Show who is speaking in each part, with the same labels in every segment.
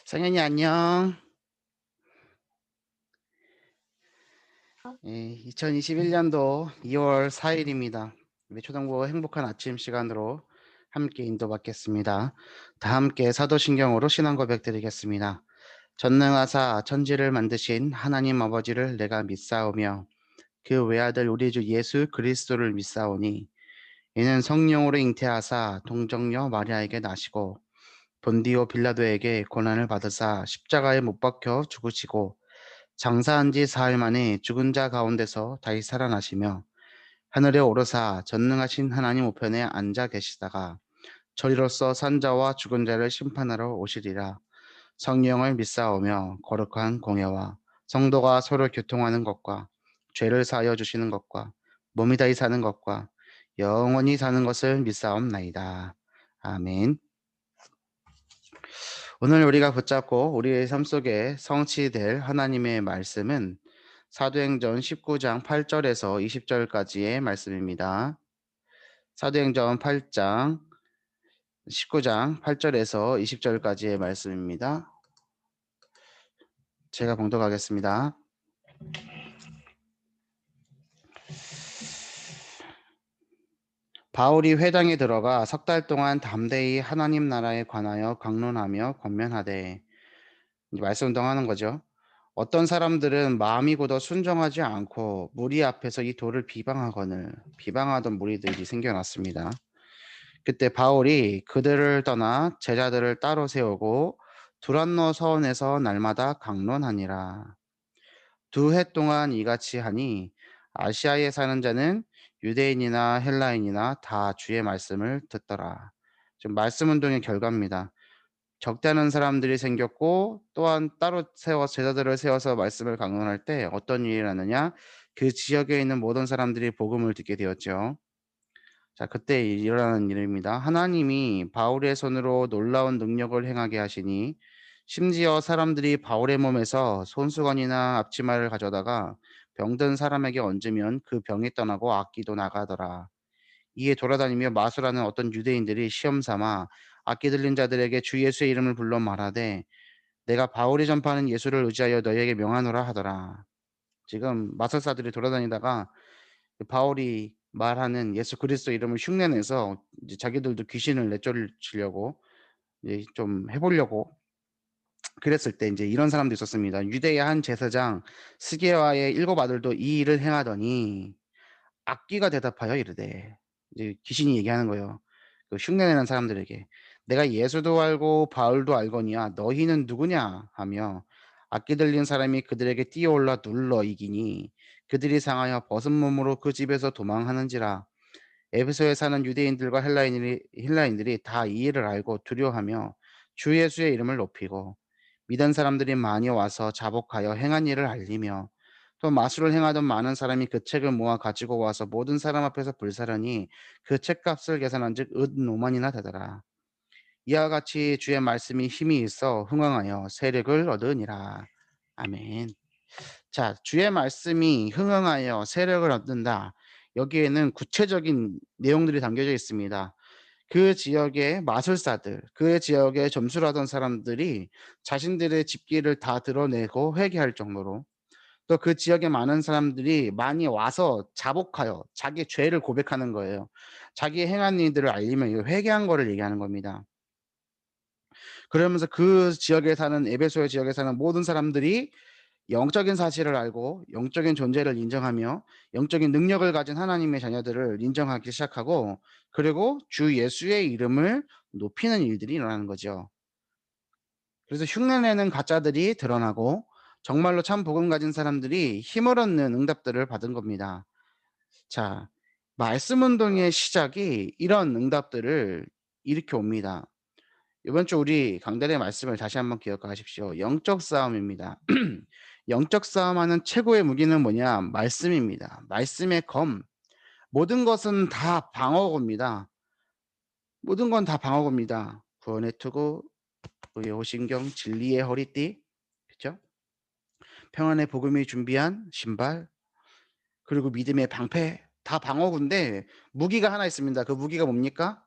Speaker 1: 상현이 안녕. 2021년도 2월 4일입니다. 우리 초등부 행복한 아침 시간으로 함께 인도받겠습니다. 다 함께 사도신경으로 신앙 고백 드리겠습니다. 전능하사 천지를 만드신 하나님 아버지를 내가 믿사오며 그 외아들 우리 주 예수 그리스도를 믿사오니 이는 성령으로 잉태하사 동정녀 마리아에게 나시고 본디오 빌라도에게 고난을 받으사 십자가에 못 박혀 죽으시고 장사한 지 사흘 만에 죽은 자 가운데서 다시 살아나시며 하늘에 오르사 전능하신 하나님 우편에 앉아 계시다가 저리로서 산자와 죽은 자를 심판하러 오시리라. 성령을 믿사오며 거룩한 공예와 성도가 서로 교통하는 것과 죄를 사하여 주시는 것과 몸이 다히 사는 것과 영원히 사는 것을 믿사옵나이다. 아멘. 오늘 우리가 붙잡고 우리의 삶 속에 성취될 하나님의 말씀은 사도행전 19장 8절에서 20절까지의 말씀입니다. 사도행전 8장 19장 8절에서 20절까지의 말씀입니다. 제가 봉독하겠습니다. 바울이 회당에 들어가 석 달 동안 담대히 하나님 나라에 관하여 강론하며 권면하되, 이제 말씀 운동하는 거죠. 어떤 사람들은 마음이 굳어 순종하지 않고 무리 앞에서 이 도를 비방하던 무리들이 생겨났습니다. 그때 바울이 그들을 떠나 제자들을 따로 세우고 두란노 서원에서 날마다 강론하니라. 2해 동안 이같이 하니 아시아에 사는 자는 유대인이나 헬라인이나 다 주의 말씀을 듣더라. 지금 말씀 운동의 결과입니다. 적대하는 사람들이 생겼고, 또한 따로 제자들을 세워서 말씀을 강론할 때 어떤 일이 일어나느냐? 그 지역에 있는 모든 사람들이 복음을 듣게 되었죠. 자, 그때 일어나는 일입니다. 하나님이 바울의 손으로 놀라운 능력을 행하게 하시니 심지어 사람들이 바울의 몸에서 손수건이나 앞치마를 가져다가 병든 사람에게 얹으면 그 병이 떠나고 악기도 나가더라. 이에 돌아다니며 마술하는 어떤 유대인들이 시험 삼아 악기 들린 자들에게 주 예수의 이름을 불러 말하되, 내가 바울이 전파하는 예수를 의지하여 너희에게 명하노라 하더라. 지금 마술사들이 돌아다니다가 바울이 말하는 예수 그리스도 이름을 흉내내서 이제 자기들도 귀신을 내쫓으려고 이제 좀 해보려고 그랬을 때 이제 이런 사람도 있었습니다. 유대의 한 제사장 스게와의 7 아들도 이 일을 행하더니 악귀가 대답하여 이르되, 이제 귀신이 얘기하는 거예요. 그 흉내내는 사람들에게, 내가 예수도 알고 바울도 알거니와 너희는 누구냐 하며 악기 들린 사람이 그들에게 뛰어올라 눌러 이기니 그들이 상하여 벗은 몸으로 그 집에서 도망하는지라. 에베소에 사는 유대인들과 헬라인들이 다 이 일을 알고 두려워하며 주 예수의 이름을 높이고 믿은 사람들이 많이 와서 자복하여 행한 일을 알리며, 또 마술을 행하던 많은 사람이 그 책을 모아 가지고 와서 모든 사람 앞에서 불사르니 그 책값을 계산한즉 은 5만이나 되더라. 이와 같이 주의 말씀이 힘이 있어 흥왕하여 세력을 얻으니라. 아멘. 자, 주의 말씀이 흥흥하여 세력을 얻는다. 여기에는 구체적인 내용들이 담겨져 있습니다. 그 지역의 마술사들, 그 지역에 점수를 하던 사람들이 자신들의 집기를 다 드러내고 회개할 정도로, 또 그 지역에 많은 사람들이 많이 와서 자복하여 자기 죄를 고백하는 거예요. 자기 행한 일들을 알리며 회개한 거를 얘기하는 겁니다. 그러면서 그 지역에 사는 에베소의 지역에 사는 모든 사람들이 영적인 사실을 알고 영적인 존재를 인정하며 영적인 능력을 가진 하나님의 자녀들을 인정하기 시작하고, 그리고 주 예수의 이름을 높이는 일들이 일어나는 거죠. 그래서 흉내내는 가짜들이 드러나고 정말로 참 복음 가진 사람들이 힘을 얻는 응답들을 받은 겁니다. 자, 말씀 운동의 시작이 이런 응답들을 일으켜 옵니다. 이번 주 우리 강단의 말씀을 다시 한번 기억하십시오. 영적 싸움입니다. 영적 싸움하는 최고의 무기는 뭐냐? 말씀입니다. 말씀의 검. 모든 것은 다 방어구입니다. 모든 건 다 방어구입니다. 구원의 투구, 의의 호신경, 진리의 허리띠, 그렇죠? 평안의 복음이 준비한 신발, 그리고 믿음의 방패, 다 방어구인데 무기가 하나 있습니다. 그 무기가 뭡니까?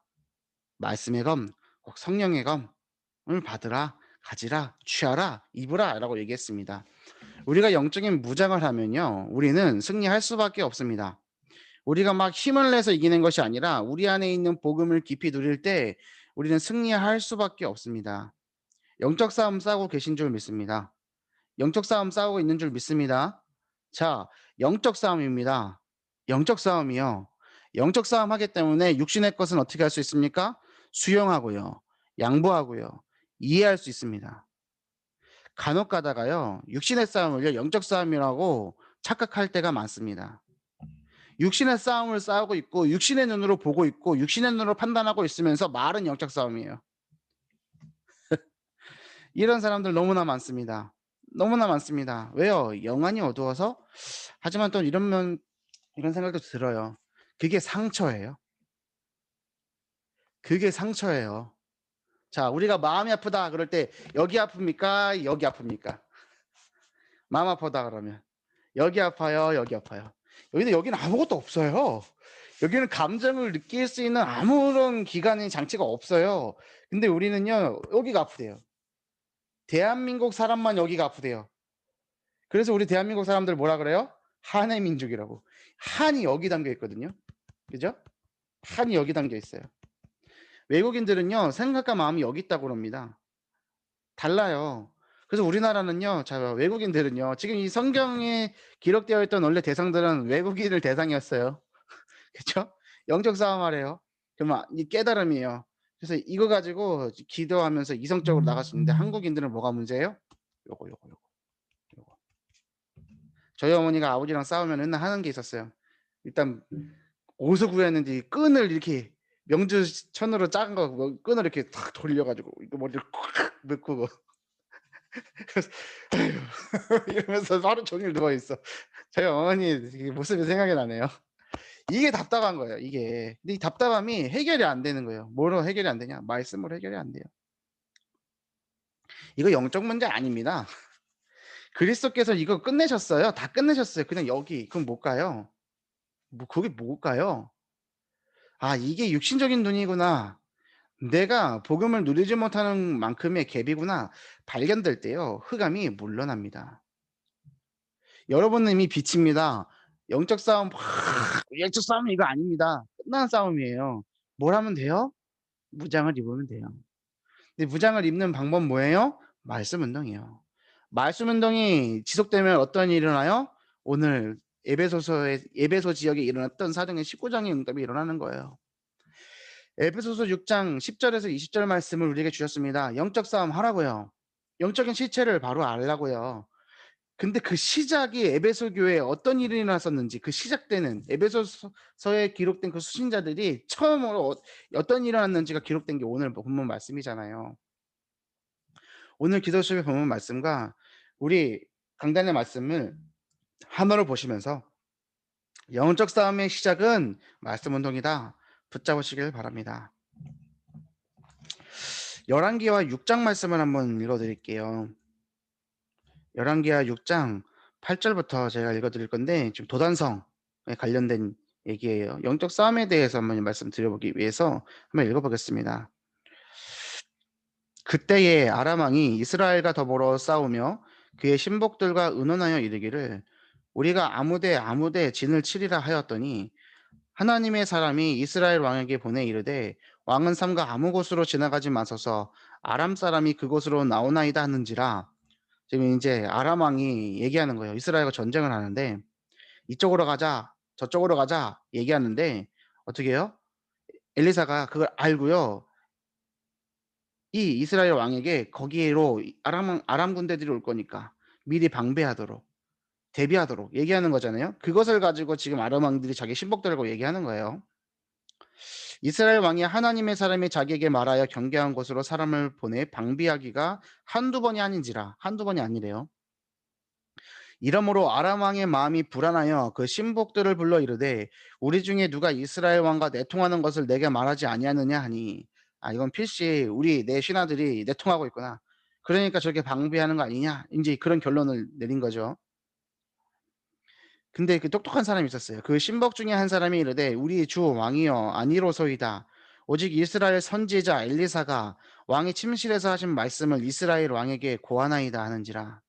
Speaker 1: 말씀의 검, 꼭 성령의 검을 받으라. 가지라, 취하라, 입으라라고 얘기했습니다. 우리가 영적인 무장을 하면요, 우리는 승리할 수밖에 없습니다. 우리가 막 힘을 내서 이기는 것이 아니라 우리 안에 있는 복음을 깊이 누릴 때 우리는 승리할 수밖에 없습니다. 영적 싸움 싸우고 계신 줄 믿습니다. 영적 싸움 싸우고 있는 줄 믿습니다. 자, 영적 싸움입니다. 영적 싸움이요. 영적 싸움 하기 때문에 육신의 것은 어떻게 할 수 있습니까? 수용하고요. 양보하고요. 이해할 수 있습니다. 간혹 가다가요, 육신의 싸움을요, 영적 싸움이라고 착각할 때가 많습니다. 육신의 싸움을 싸우고 있고, 육신의 눈으로 보고 있고, 육신의 눈으로 판단하고 있으면서 말은 영적 싸움이에요. 이런 사람들 너무나 많습니다. 너무나 많습니다. 왜요? 영안이 어두워서? 하지만 또 이런 생각도 들어요. 그게 상처예요. 그게 상처예요. 자, 우리가 마음이 아프다 그럴 때 여기 아픕니까? 여기 아픕니까? 마음 아프다 그러면 여기 아파요, 여기 아파요. 여기는 아무것도 없어요. 여기는 감정을 느낄 수 있는 아무런 기관의 장치가 없어요. 근데 우리는요, 여기가 아프대요. 대한민국 사람만 여기가 아프대요. 그래서 우리 대한민국 사람들 뭐라 그래요? 한의 민족이라고. 한이 여기 담겨 있거든요. 그죠? 한이 여기 담겨 있어요. 외국인들은요, 생각과 마음이 여기 있다고 그럽니다. 달라요. 그래서 우리나라는요, 자, 외국인들은요, 지금 이 성경에 기록되어 있던 원래 대상들은 외국인을 대상이었어요. 그죠? 영적 싸움하래요. 그러면 이 깨달음이에요. 그래서 이거 가지고 기도하면서 이성적으로 나갈 수 있는데 한국인들은 뭐가 문제예요? 요거. 저희 어머니가 아버지랑 싸우면 맨날 하는 게 있었어요. 일단 어디서 구했는지 끈을 이렇게 명주천으로 작은 거 끈을 이렇게 탁 돌려가지고 이거 머리를 콱 넣고 그래서 아휴 이러면서 하루 종일 누워 있어. 저희 어머니 모습이 생각이 나네요. 이게 답답한 거예요. 이게. 근데 이 답답함이 해결이 안 되는 거예요. 뭐로 해결이 안 되냐? 말씀으로 해결이 안 돼요. 이거 영적 문제 아닙니다. 그리스도께서 이거 끝내셨어요. 다 끝내셨어요. 그냥 여기. 그럼 뭘까요? 뭐 그게 뭘까요? 아, 이게 육신적인 눈이구나. 내가 복음을 누리지 못하는 만큼의 갭이구나. 발견될 때요. 흑암이 물러납니다. 여러분은 이미 빛입니다. 영적 싸움 영적 싸움은 이거 아닙니다. 끝난 싸움이에요. 뭘 하면 돼요? 무장을 입으면 돼요. 근데 무장을 입는 방법 뭐예요? 말씀 운동이에요. 말씀 운동이 지속되면 어떤 일이 일어나요? 오늘 에베소 지역에 일어났던 사도행전 19장의 응답이 일어나는 거예요. 에베소서 6장 10절에서 20절 말씀을 우리에게 주셨습니다. 영적 싸움 하라고요. 영적인 실체를 바로 알라고요. 근데 그 시작이 에베소 교회에 어떤 일이 일어났었는지 그 시작되는 에베소서에 기록된 그 수신자들이 처음으로 어떤 일이 일어났는지가 기록된 게 오늘 본문 말씀이잖아요. 오늘 기도수의 본문 말씀과 우리 강단의 말씀을 하나로 보시면서 영적 싸움의 시작은 말씀 운동이다. 붙잡으시길 바랍니다. 열왕기와 6장 말씀을 한번 읽어드릴게요. 열왕기하 6장 8절부터 제가 읽어드릴 건데 지금 도단성에 관련된 얘기예요. 영적 싸움에 대해서 한번 말씀드려보기 위해서 한번 읽어보겠습니다. 그때에 아람 왕이 이스라엘과 더불어 싸우며 그의 신복들과 의논하여 이르기를 우리가 아무데 진을 치리라 하였더니 하나님의 사람이 이스라엘 왕에게 보내 이르되 왕은 삼가 아무 곳으로 지나가지 마소서 아람 사람이 그곳으로 나오나이다 하는지라. 지금 이제 아람 왕이 얘기하는 거예요. 이스라엘과 전쟁을 하는데 이쪽으로 가자, 저쪽으로 가자 얘기하는데 어떻게 해요? 엘리사가 그걸 알고요. 이 이스라엘 왕에게 거기로 아람 군대들이 올 거니까 미리 방배하도록 대비하도록 얘기하는 거잖아요. 그것을 가지고 지금 아람 왕들이 자기 신복들하고 얘기하는 거예요. 이스라엘 왕이 하나님의 사람이 자기에게 말하여 경계한 곳으로 사람을 보내 방비하기가 한두 번이 아닌지라. 한두 번이 아니래요. 이러므로 아람 왕의 마음이 불안하여 그 신복들을 불러 이르되 우리 중에 누가 이스라엘 왕과 내통하는 것을 내게 말하지 아니하느냐 하니 아 이건 필시 우리 내 신하들이 내통하고 있구나. 그러니까 저렇게 방비하는 거 아니냐. 이제 그런 결론을 내린 거죠. 근데 그 똑똑한 사람이 있었어요. 그 신복 중에 한 사람이 이르되 우리 주 왕이여 아니로소이다. 오직 이스라엘 선지자 엘리사가 왕이 침실에서 하신 말씀을 이스라엘 왕에게 고하나이다 하는지라.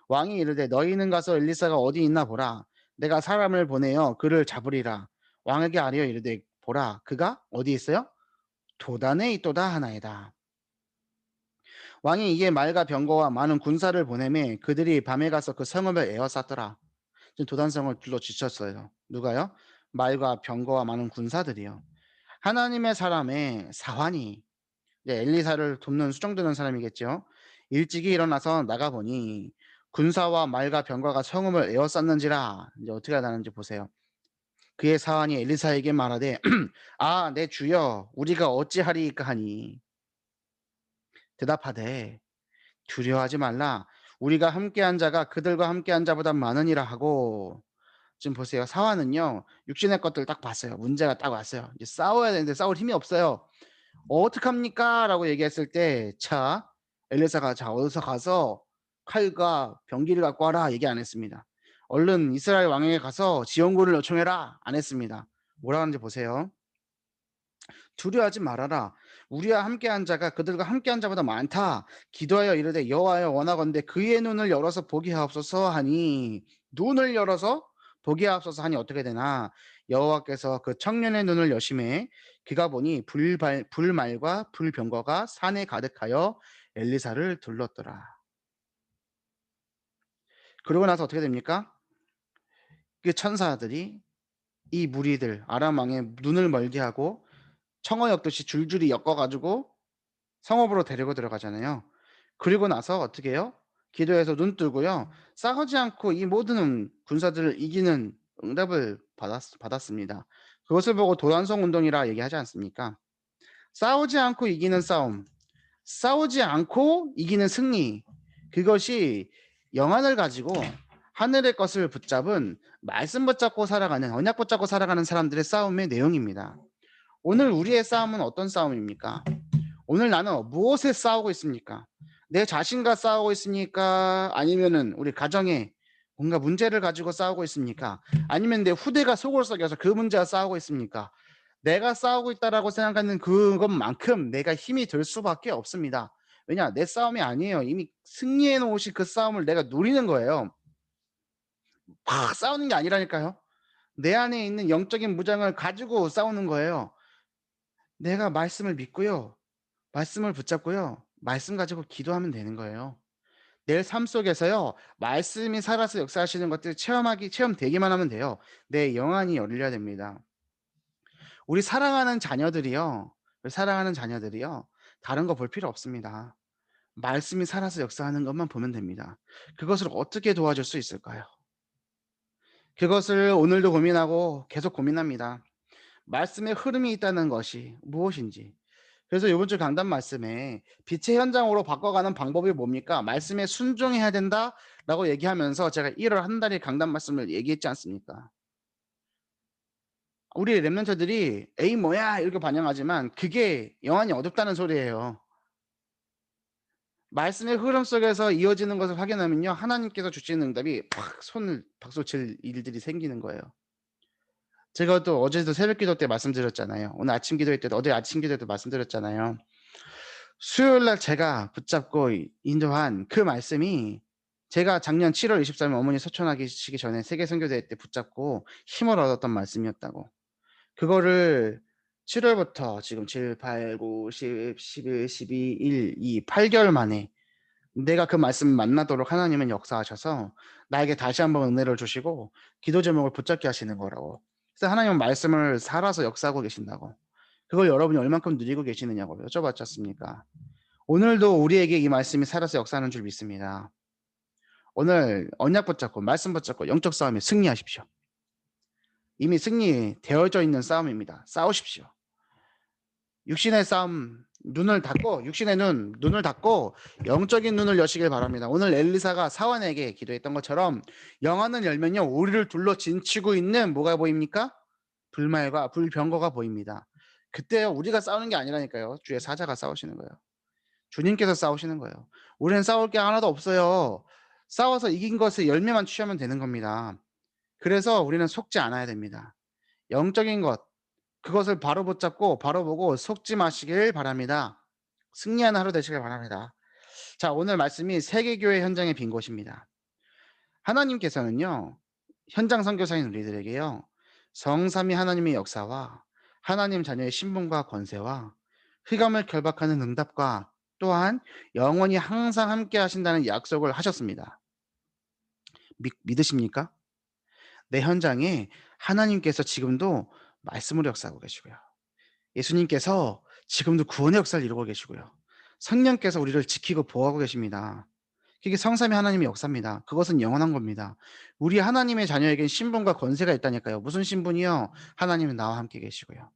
Speaker 1: 왕이 이르되 너희는 가서 엘리사가 어디 있나 보라. 내가 사람을 보내어 그를 잡으리라. 왕에게 아뢰어 이르되 보라 그가 어디 있어요? 도단에 있도다 하나이다. 왕이 이에 말과 병거와 많은 군사를 보내매 그들이 밤에 가서 그 성읍을 에워쌌더라. 지금 도단성을 둘러 지쳤어요. 누가요? 말과 병거와 많은 군사들이요. 하나님의 사람의 사환이 이제 엘리사를 돕는 수정되는 사람이겠죠. 일찍이 일어나서 나가보니 군사와 말과 병거가 성읍을 에워쌌는지라. 이제 어떻게 하는지 보세요. 그의 사환이 엘리사에게 말하되 아, 내 주여 우리가 어찌하리이까 하니 대답하되 두려워하지 말라. 우리가 함께한 자가 그들과 함께한 자보다 많으니라 하고. 지금 보세요. 사환은요, 육신의 것들 딱 봤어요. 문제가 딱 왔어요. 이제 싸워야 되는데 싸울 힘이 없어요. 어떡합니까? 라고 얘기했을 때, 자, 엘리사가 자, 어디서 가서 칼과 병기를 갖고 와라. 얘기 안 했습니다. 얼른 이스라엘 왕에게 가서 지원군을 요청해라. 안 했습니다. 뭐라 하는지 보세요. 두려워하지 말아라. 우리와 함께한 자가 그들과 함께한 자보다 많다. 기도하여 이르되 여호와여 원하건대 그의 눈을 열어서 보게 하옵소서 하니 눈을 열어서 보게 하옵소서 하니 어떻게 되나 여호와께서 그 청년의 눈을 여심해 그가 보니 불말과 불병거가 산에 가득하여 엘리사를 둘렀더라. 그러고 나서 어떻게 됩니까? 그 천사들이 이 무리들 아람 왕의 눈을 멀게 하고 청어 엮듯이 줄줄이 엮어가지고 성읍으로 데리고 들어가잖아요. 그리고 나서 어떻게 해요? 기도해서 눈 뜨고요. 싸우지 않고 이 모든 군사들을 이기는 응답을 받았습니다. 그것을 보고 도단성 운동이라 얘기하지 않습니까? 싸우지 않고 이기는 싸움, 싸우지 않고 이기는 승리. 그것이 영안을 가지고 하늘의 것을 붙잡은 말씀 붙잡고 살아가는 언약 붙잡고 살아가는 사람들의 싸움의 내용입니다. 오늘 우리의 싸움은 어떤 싸움입니까? 오늘 나는 무엇에 싸우고 있습니까? 내 자신과 싸우고 있습니까? 아니면은 우리 가정에 뭔가 문제를 가지고 싸우고 있습니까? 아니면 내 후대가 속을 썩여서 그 문제와 싸우고 있습니까? 내가 싸우고 있다라고 생각하는 그것만큼 내가 힘이 들 수밖에 없습니다. 왜냐? 내 싸움이 아니에요. 이미 승리해 놓으신 그 싸움을 내가 누리는 거예요. 막 싸우는 게 아니라니까요. 내 안에 있는 영적인 무장을 가지고 싸우는 거예요. 내가 말씀을 믿고요. 말씀을 붙잡고요. 말씀 가지고 기도하면 되는 거예요. 내 삶 속에서요. 말씀이 살아서 역사하시는 것들 체험되기만 하면 돼요. 내 영안이 열려야 됩니다. 우리 사랑하는 자녀들이요. 다른 거 볼 필요 없습니다. 말씀이 살아서 역사하는 것만 보면 됩니다. 그것을 어떻게 도와줄 수 있을까요? 그것을 오늘도 고민하고 계속 고민합니다. 말씀의 흐름이 있다는 것이 무엇인지. 그래서 이번 주 강단 말씀에 빛의 현장으로 바꿔가는 방법이 뭡니까? 말씀에 순종해야 된다라고 얘기하면서 제가 1월 한 달의 강단 말씀을 얘기했지 않습니까? 우리 랩런트들이 에이 뭐야 이렇게 반영하지만 그게 영안이 어둡다는 소리예요. 말씀의 흐름 속에서 이어지는 것을 확인하면요. 하나님께서 주시는 응답이 팍 손을 박수 칠 일들이 생기는 거예요. 제가 또 어제도 새벽 기도 때 말씀드렸잖아요. 오늘 아침 기도회 때도 어제 아침 기도회 때 말씀드렸잖아요. 수요일 날 제가 붙잡고 인도한 그 말씀이 제가 작년 7월 23일 어머니 소천하시기 전에 세계 선교대회 때 붙잡고 힘을 얻었던 말씀이었다고. 그거를 7월부터 지금 7, 8, 9, 10, 11, 12, 1, 2, 8개월 만에 내가 그 말씀을 만나도록 하나님은 역사하셔서 나에게 다시 한번 은혜를 주시고 기도 제목을 붙잡게 하시는 거라고. 그래서 하나님은 말씀을 살아서 역사하고 계신다고. 그걸 여러분이 얼만큼 누리고 계시느냐고 여쭤봤지 않습니까? 오늘도 우리에게 이 말씀이 살아서 역사하는 줄 믿습니다. 오늘 언약 붙잡고 말씀 붙잡고 영적 싸움에 승리하십시오. 이미 승리되어져 있는 싸움입니다. 싸우십시오. 육신의 싸움 눈을 닫고 영적인 눈을 여시길 바랍니다. 오늘 엘리사가 사환에게 기도했던 것처럼 영안을 열면요 우리를 둘러 진치고 있는 뭐가 보입니까? 불말과 불병거가 보입니다. 그때 우리가 싸우는 게 아니라니까요. 주의 사자가 싸우시는 거예요. 주님께서 싸우시는 거예요. 우리는 싸울 게 하나도 없어요. 싸워서 이긴 것의 열매만 취하면 되는 겁니다. 그래서 우리는 속지 않아야 됩니다. 영적인 것, 그것을 바로 붙잡고 바로 보고 속지 마시길 바랍니다. 승리하는 하루 되시길 바랍니다. 자, 오늘 말씀이 세계교회 현장의 빈 곳입니다. 하나님께서는요, 현장 선교사인 우리들에게요, 성삼위 하나님의 역사와 하나님 자녀의 신분과 권세와 흑암을 결박하는 응답과 또한 영원히 항상 함께 하신다는 약속을 하셨습니다. 믿으십니까? 내 현장에 하나님께서 지금도 말씀으로 역사하고 계시고요. 예수님께서 지금도 구원의 역사를 이루고 계시고요. 성령께서 우리를 지키고 보호하고 계십니다. 그게 성삼위 하나님의 역사입니다. 그것은 영원한 겁니다. 우리 하나님의 자녀에겐 신분과 권세가 있다니까요. 무슨 신분이요? 하나님은 나와 함께 계시고요.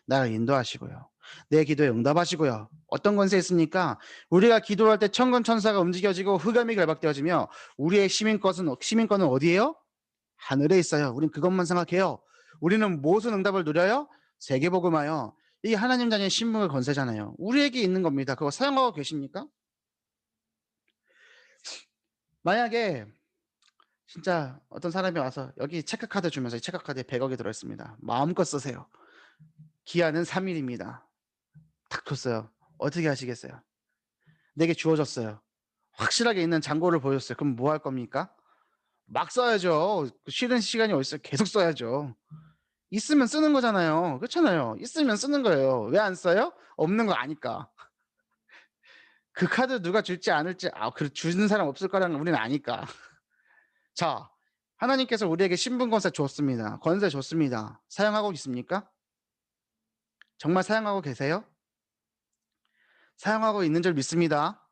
Speaker 1: 나를 인도하시고요. 내 기도에 응답하시고요. 어떤 권세 있습니까? 우리가 기도할 때 천군 천사가 움직여지고 흑암이 결박되어지며 우리의 시민권은 어디예요? 하늘에 있어요. 우린 그것만 생각해요. 우리는 무슨 응답을 누려요? 세계복음화요. 이게 하나님 자녀의 신분과 권세잖아요. 우리에게 있는 겁니다. 그거 사용하고 계십니까? 만약에 진짜 어떤 사람이 와서 여기 체크카드 주면서 이 체크카드에 100억이 들어있습니다. 마음껏 쓰세요. 기한은 3일입니다. 탁 줬어요. 어떻게 하시겠어요? 내게 주어졌어요. 확실하게 있는 잔고를 보여줬어요. 그럼 뭐 할 겁니까? 막 써야죠. 쉬는 시간이 어딨어요? 계속 써야죠. 있으면 쓰는 거잖아요. 그렇잖아요. 있으면 쓰는 거예요. 왜 안 써요? 없는 거 아니까. 그 카드 누가 줄지 않을지 주는 사람 없을 거라는 걸 우리는 아니까. 자, 하나님께서 우리에게 신분 권세 줬습니다. 권세 줬습니다. 사용하고 있습니까? 정말 사용하고 계세요? 사용하고 있는 줄 믿습니다.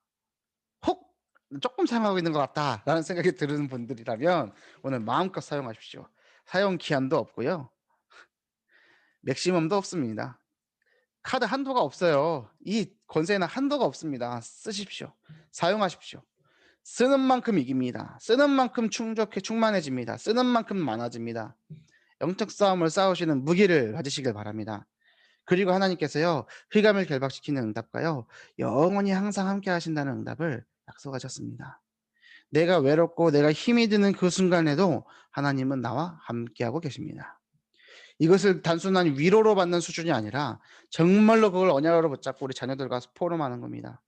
Speaker 1: 혹 조금 사용하고 있는 것 같다라는 생각이 드는 분들이라면 오늘 마음껏 사용하십시오. 사용 기한도 없고요. 맥시멈도 없습니다. 카드 한도가 없어요. 이 권세에는 한도가 없습니다. 쓰십시오. 사용하십시오. 쓰는 만큼 이깁니다. 쓰는 만큼 충만해집니다. 쓰는 만큼 많아집니다. 영적 싸움을 싸우시는 무기를 가지시길 바랍니다. 그리고 하나님께서요, 흑암을 결박시키는 응답과요, 영원히 항상 함께 하신다는 응답을 약속하셨습니다. 내가 외롭고 내가 힘이 드는 그 순간에도 하나님은 나와 함께하고 계십니다. 이것을 단순한 위로로 받는 수준이 아니라 정말로 그걸 언약으로 붙잡고 우리 자녀들과 포럼하는 겁니다.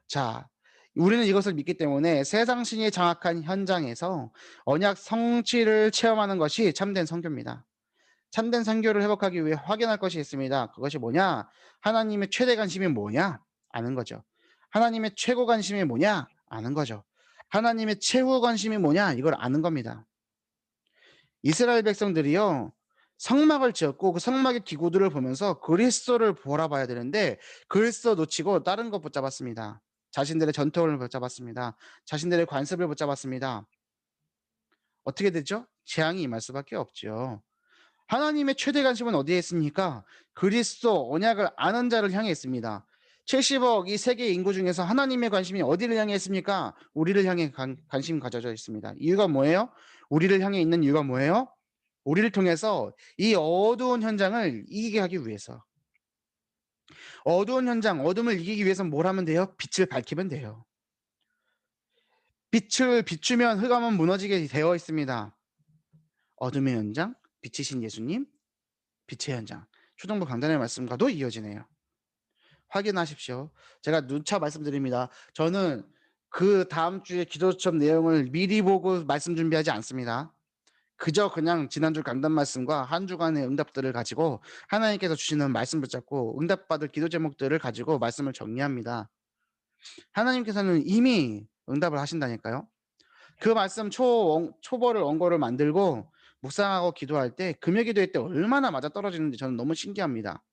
Speaker 1: 자, 우리는 이것을 믿기 때문에 세상 신이 장악한 현장에서 언약 성취를 체험하는 것이 참된 선교입니다. 참된 선교를 회복하기 위해 확인할 것이 있습니다. 그것이 뭐냐? 하나님의 최대 관심이 뭐냐? 아는 거죠. 하나님의 최고 관심이 뭐냐? 아는 거죠. 하나님의 최후 관심이 뭐냐? 이걸 아는 겁니다. 이스라엘 백성들이요, 성막을 지었고 그 성막의 기구들을 보면서 그리스도를 바라봐야 되는데 그리스도 놓치고 다른 것 붙잡았습니다. 자신들의 전통을 붙잡았습니다. 자신들의 관습을 붙잡았습니다. 어떻게 되죠? 재앙이 임할 수밖에 없죠. 하나님의 최대 관심은 어디에 있습니까? 그리스도 언약을 아는 자를 향해 있습니다. 70억 이 세계 인구 중에서 하나님의 관심이 어디를 향해 있습니까? 우리를 향해 관심 가져져 있습니다. 이유가 뭐예요? 우리를 향해 있는 이유가 뭐예요? 우리를 통해서 이 어두운 현장을 이기게 하기 위해서. 어두운 현장, 어둠을 이기기 위해서 뭘 하면 돼요? 빛을 밝히면 돼요. 빛을 비추면 흑암은 무너지게 되어 있습니다. 어둠의 현장, 빛이신 예수님, 빛의 현장. 초등부 강단의 말씀과도 이어지네요. 확인하십시오. 제가 누차 말씀드립니다. 저는 그 다음 주에 기도처럼 내용을 미리 보고 말씀 준비하지 않습니다. 그저 그냥 지난주 강단 말씀과 한 주간의 응답들을 가지고 하나님께서 주시는 말씀 붙잡고 응답받을 기도 제목들을 가지고 말씀을 정리합니다. 하나님께서는 이미 응답을 하신다니까요. 그 말씀 초벌을 원고를 만들고 묵상하고 기도할 때 금요 기도회 때 얼마나 맞아떨어지는지 저는 너무 신기합니다.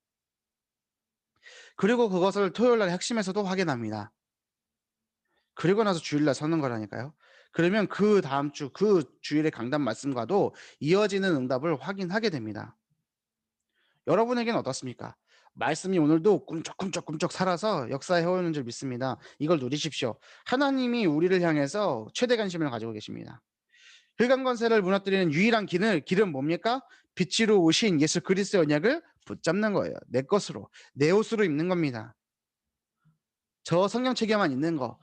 Speaker 1: 그리고 그것을 토요일 날 핵심에서도 확인합니다. 그리고 나서 주일날 서는 거라니까요. 그러면 그 다음 주 그 주일의 강단 말씀과도 이어지는 응답을 확인하게 됩니다. 여러분에게는 어떻습니까? 말씀이 오늘도 꿈쩍꿈쩍 살아서 역사에 해오는 줄 믿습니다. 이걸 누리십시오. 하나님이 우리를 향해서 최대 관심을 가지고 계십니다. 흑암 권세를 무너뜨리는 유일한 길은 뭡니까? 빛으로 오신 예수 그리스도의 언약을 붙잡는 거예요. 내 것으로, 내 옷으로 입는 겁니다. 저 성경책에만 있는 거,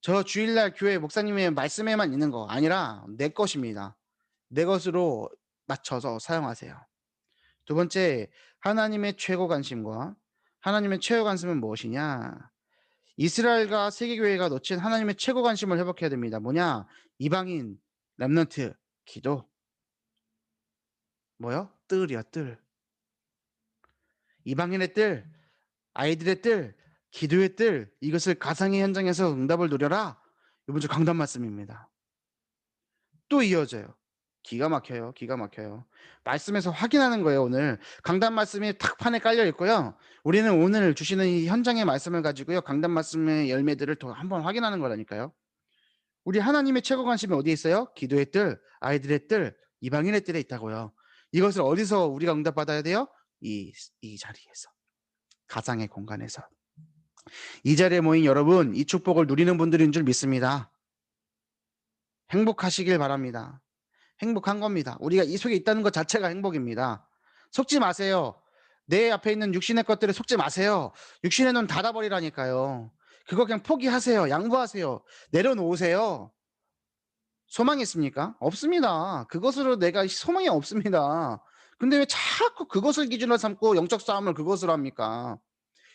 Speaker 1: 저 주일날 교회 목사님의 말씀에만 있는 거 아니라 내 것입니다. 내 것으로 맞춰서 사용하세요. 두 번째, 하나님의 최고 관심과 하나님의 최고 관심은 무엇이냐? 이스라엘과 세계교회가 놓친 하나님의 최고 관심을 회복해야 됩니다. 뭐냐? 이방인, 렘넌트, 기도. 뭐요? 뜰이야, 뜰. 이방인의 뜰, 아이들의 뜰, 기도의 뜰. 이것을 가상의 현장에서 응답을 누려라. 이번 주 강단 말씀입니다. 또 이어져요. 기가 막혀요. 기가 막혀요. 말씀에서 확인하는 거예요, 오늘. 강단 말씀이 탁 판에 깔려 있고요. 우리는 오늘 주시는 이 현장의 말씀을 가지고요. 강단 말씀의 열매들을 더 한번 확인하는 거라니까요. 우리 하나님의 최고 관심이 어디에 있어요? 기도의 뜰, 아이들의 뜰, 이방인의 뜰에 있다고요. 이것을 어디서 우리가 응답받아야 돼요? 이 자리에서. 가상의 공간에서. 이 자리에 모인 여러분, 이 축복을 누리는 분들인 줄 믿습니다. 행복하시길 바랍니다. 행복한 겁니다. 우리가 이 속에 있다는 것 자체가 행복입니다. 속지 마세요. 내 앞에 있는 육신의 것들에 속지 마세요. 육신의 눈 닫아버리라니까요. 그거 그냥 포기하세요. 양보하세요. 내려놓으세요. 소망이 있습니까? 없습니다. 그것으로 내가 소망이 없습니다. 근데 왜 자꾸 그것을 기준으로 삼고 영적 싸움을 그것으로 합니까?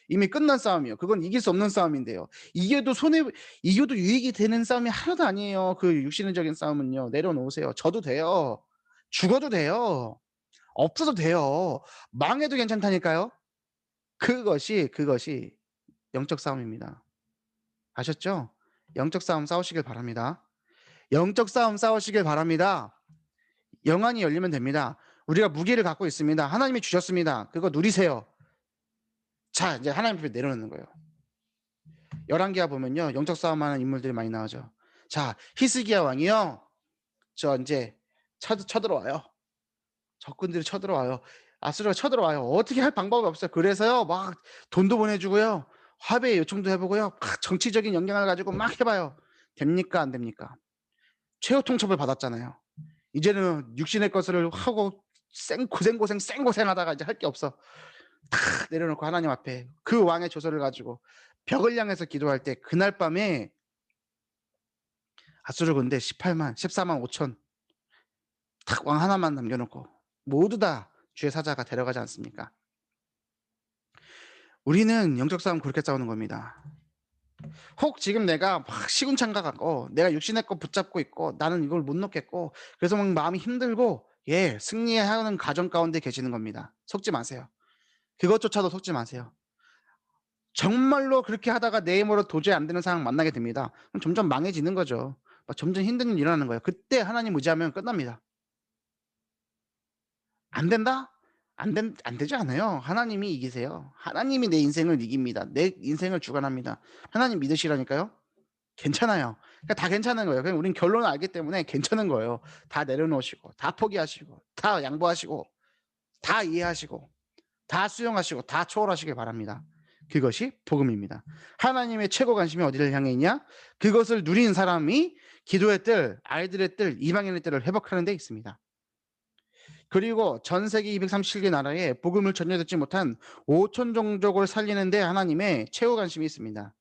Speaker 1: 이미 끝난 싸움이요. 그건 이길 수 없는 싸움인데요. 이겨도 이겨도 유익이 되는 싸움이 하나도 아니에요. 그 육신적인 싸움은요. 내려놓으세요. 져도 돼요. 죽어도 돼요. 없어도 돼요. 망해도 괜찮다니까요. 그것이 영적 싸움입니다. 아셨죠? 영적 싸움 싸우시길 바랍니다. 영적 싸움 싸우시길 바랍니다. 영안이 열리면 됩니다. 우리가 무기를 갖고 있습니다. 하나님이 주셨습니다. 그거 누리세요. 자, 이제 하나님 앞에 내려놓는 거예요. 열왕기하 보면요. 영적 싸움하는 인물들이 많이 나오죠. 자, 히스기야 왕이요. 저 이제 쳐들어와요. 적군들이 쳐들어와요. 아수르가 쳐들어와요. 어떻게 할 방법이 없어요. 그래서요. 막 돈도 보내주고요. 화해 요청도 해보고요. 막 정치적인 영향을 가지고 막 해봐요. 됩니까? 안 됩니까? 최후 통첩을 받았잖아요. 이제는 육신의 것을 하고 고생 생고생하다가 이제 할 게 없어. 탁 내려놓고 하나님 앞에 그 왕의 조서를 가지고 벽을 향해서 기도할 때 그날 밤에 아수르 군대 18만, 14만 5천 탁 왕 하나만 남겨놓고 모두 다 주의 사자가 데려가지 않습니까? 우리는 영적 싸움 그렇게 싸우는 겁니다. 혹 지금 내가 막 시군창가 같고 내가 육신의 거 붙잡고 있고 나는 이걸 못 놓겠고 그래서 막 마음이 힘들고 승리하는 가정 가운데 계시는 겁니다. 속지 마세요. 그것조차도 속지 마세요. 정말로 그렇게 하다가 내 힘으로 도저히 안 되는 상황 만나게 됩니다. 그럼 점점 망해지는 거죠. 점점 힘든 일 일어나는 거예요. 그때 하나님 의지하면 끝납니다. 안 된다? 안 되지 않아요. 하나님이 이기세요. 하나님이 내 인생을 이깁니다. 내 인생을 주관합니다. 하나님 믿으시라니까요. 괜찮아요. 그러니까 다 괜찮은 거예요. 그냥 우린 결론을 알기 때문에 괜찮은 거예요. 다 내려놓으시고, 다 포기하시고, 다 양보하시고, 다 이해하시고, 다 수용하시고, 다 초월하시길 바랍니다. 그것이 복음입니다. 하나님의 최고 관심이 어디를 향해 있냐? 그것을 누린 사람이 기도의 뜰, 아이들의 뜰, 이방인의 뜰을 회복하는 데 있습니다. 그리고 전 세계 237개 나라에 복음을 전혀 듣지 못한 5천 종족을 살리는 데 하나님의 최고 관심이 있습니다.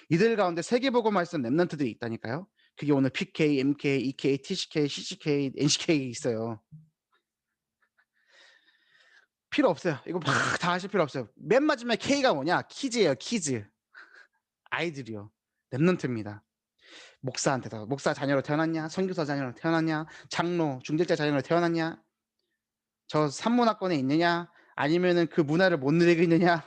Speaker 1: 이들 가운데 세계복음을 쓴 랩런트들이 있다니까요. 그게 오늘 PK, MK, EK, TCK, CCK, NCK 있어요. 필요 없어요. 이거 막 다 하실 필요 없어요. 맨 마지막에 K가 뭐냐? 키즈예요. 키즈. 아이들이요. 랩런트입니다. 목사한테다. 목사 자녀로 태어났냐? 선교사 자녀로 태어났냐? 장로, 중직자 자녀로 태어났냐? 저 산문화권에 있느냐? 아니면은 그 문화를 못 누리고 있느냐?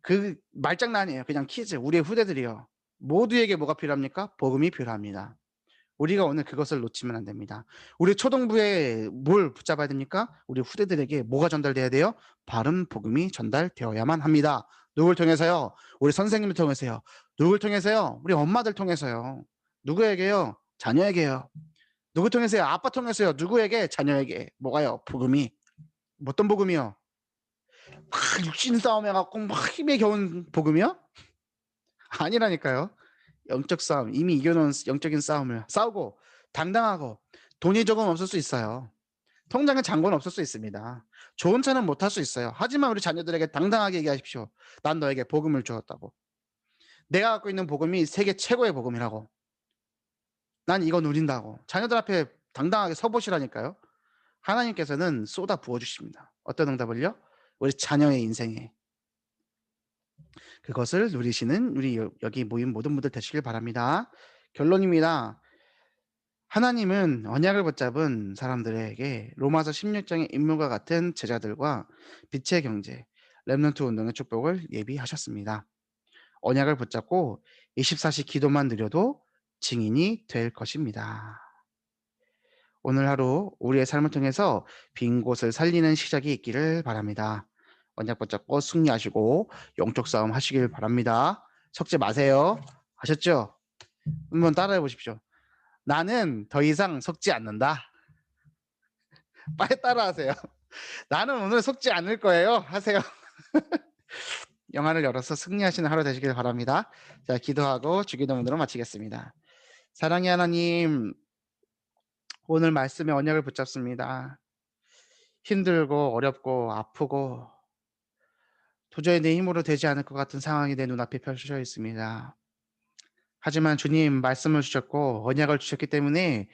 Speaker 1: 그 말장난이에요. 그냥 키즈. 우리의 후대들이요. 모두에게 뭐가 필요합니까? 복음이 필요합니다. 우리가 오늘 그것을 놓치면 안 됩니다. 우리 초등부에 뭘 붙잡아야 됩니까? 우리 후대들에게 뭐가 전달돼야 돼요? 바른 복음이 전달되어야만 합니다. 누굴 통해서요? 우리 선생님을 통해서요. 누굴 통해서요? 우리 엄마들 통해서요. 누구에게요? 자녀에게요. 누구 통해서요? 아빠 통해서요. 누구에게? 자녀에게. 뭐가요? 복음이. 어떤 복음이요? 막 육신 싸움 해갖고 막 힘에 겨운 복음이요? 아니라니까요. 영적 싸움, 이미 이겨놓은 영적인 싸움을 싸우고 당당하고 돈이 조금 없을 수 있어요. 통장에 잔고는 없을 수 있습니다. 좋은 차는 못 탈 수 있어요. 하지만 우리 자녀들에게 당당하게 얘기하십시오. 난 너에게 복음을 주었다고. 내가 갖고 있는 복음이 세계 최고의 복음이라고. 난 이거 누린다고. 자녀들 앞에 당당하게 서보시라니까요. 하나님께서는 쏟아 부어 주십니다. 어떤 응답을요? 우리 자녀의 인생에. 그것을 누리시는 우리 여기 모인 모든 분들 되시길 바랍니다. 결론입니다. 하나님은 언약을 붙잡은 사람들에게 로마서 16장의 인물과 같은 제자들과 빛의 경제, 렘넌트 운동의 축복을 예비하셨습니다. 언약을 붙잡고 24시 기도만 드려도 증인이 될 것입니다. 오늘 하루 우리의 삶을 통해서 빈 곳을 살리는 시작이 있기를 바랍니다. 언약 붙잡고 승리하시고 영적 싸움 하시길 바랍니다. 섞지 마세요. 아셨죠? 한번 따라해 보십시오. 나는 더 이상 속지 않는다. 빨리 따라하세요. 나는 오늘 속지 않을 거예요. 하세요. 영화를 열어서 승리하시는 하루 되시길 바랍니다. 자, 기도하고 주기도문으로 마치겠습니다. 사랑의 하나님, 오늘 말씀에 언약을 붙잡습니다. 힘들고 어렵고 아프고 도저히 내 힘으로 되지 않을 것 같은 상황이 내 눈앞에 펼쳐져 있습니다. 하지만 주님 말씀을 주셨고 언약을 주셨기 때문에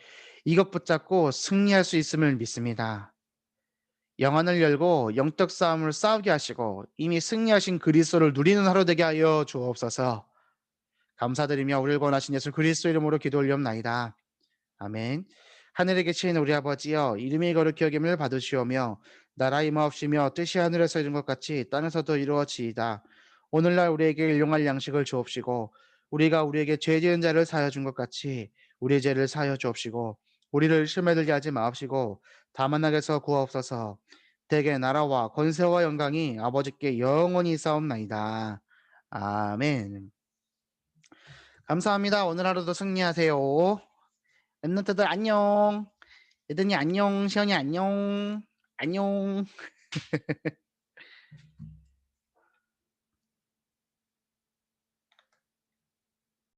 Speaker 1: 이것 붙잡고 승리할 수 있음을 믿습니다. 영안을 열고 영적 싸움을 싸우게 하시고 이미 승리하신 그리스도를 누리는 하루 되게 하여 주옵소서. 감사드리며 우리를 권하신 예수 그리스도 이름으로 기도 올리옵나이다. 아멘. 하늘에 계신 우리 아버지여, 이름이 거룩히 여김을 받으시오며 나라 임하옵시며 뜻이 하늘에서 이룬 것 같이 땅에서도 이루어지이다. 오늘날 우리에게 일용할 양식을 주옵시고 우리가 우리에게 죄 지은 자를 사하여 준 것 같이 우리의 죄를 사하여 주옵시고 우리를 시험에 들게 하지 마옵시고 다만 악에서 구하옵소서. 대개 나라와 권세와 영광이 아버지께 영원히 있사옵나이다. 아멘. 감사합니다. 오늘 하루도 승리하세요. 랩런트들 안녕. 에든이 안녕. 시연이 안녕. 안녕.